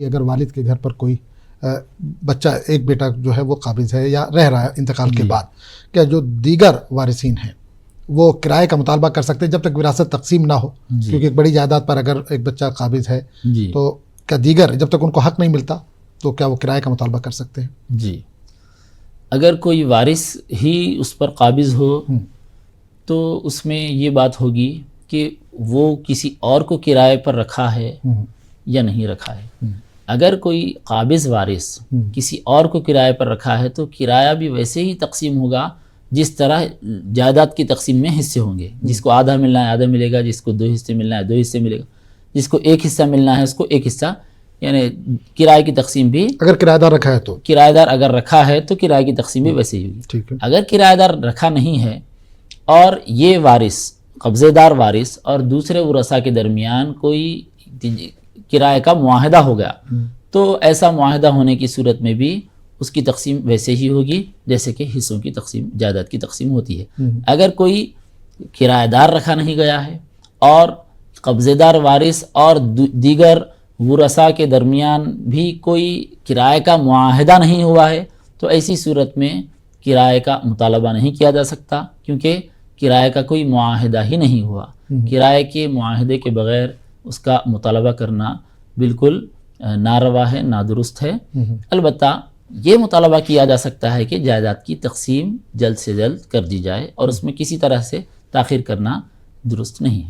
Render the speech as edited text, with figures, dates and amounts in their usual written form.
اگر والد کے گھر پر کوئی بچہ ایک بیٹا جو ہے وہ قابض ہے یا رہ رہا ہے انتقال کے بعد، کیا جو دیگر وارثین ہیں وہ کرائے کا مطالبہ کر سکتے ہیں جب تک وراثت تقسیم نہ ہو؟ کیونکہ ایک بڑی جائیداد پر اگر ایک بچہ قابض ہے تو کیا دیگر جب تک ان کو حق نہیں ملتا تو کیا وہ کرائے کا مطالبہ کر سکتے ہیں؟ جی، اگر کوئی وارث ہی اس پر قابض ہو تو اس میں یہ بات ہوگی کہ وہ کسی اور کو کرائے پر رکھا ہے یا نہیں رکھا ہے۔ اگر کوئی قابض وارث کسی اور کو کرائے پر رکھا ہے تو کرایہ بھی ویسے ہی تقسیم ہوگا جس طرح جائیداد کی تقسیم میں حصے ہوں گے۔ جس کو آدھا ملنا ہے آدھا ملے گا، جس کو 2 حصے ملنا ہے 2 حصے ملے گا، جس کو 1 حصہ ملنا ہے اس کو 1 حصہ، یعنی کرائے کی تقسیم بھی اگر کرایہ دار رکھا ہے تو کرایہ دار اگر رکھا ہے تو کرائے کی تقسیم بھی ویسے ہی ہوگی۔ اگر کرایہ دار رکھا نہیں ہے اور یہ وارث قبضے دار وارث اور دوسرے ورثاء کے درمیان کوئی کرائے کا معاہدہ ہو گیا تو ایسا معاہدہ ہونے کی صورت میں بھی اس کی تقسیم ویسے ہی ہوگی جیسے کہ حصوں کی تقسیم جائیداد کی تقسیم ہوتی ہے۔ اگر کوئی کرایہ دار رکھا نہیں گیا ہے اور قبضے دار وارث اور دیگر ورثاء کے درمیان بھی کوئی کرائے کا معاہدہ نہیں ہوا ہے تو ایسی صورت میں کرائے کا مطالبہ نہیں کیا جا سکتا، کیونکہ کرائے کا کوئی معاہدہ ہی نہیں ہوا۔ کرائے کے معاہدے کے بغیر اس کا مطالبہ کرنا بالکل ناروا ہے، نادرست ہے۔ البتہ یہ مطالبہ کیا جا سکتا ہے کہ جائیداد کی تقسیم جلد سے جلد کر دی جائے اور اس میں کسی طرح سے تاخیر کرنا درست نہیں ہے۔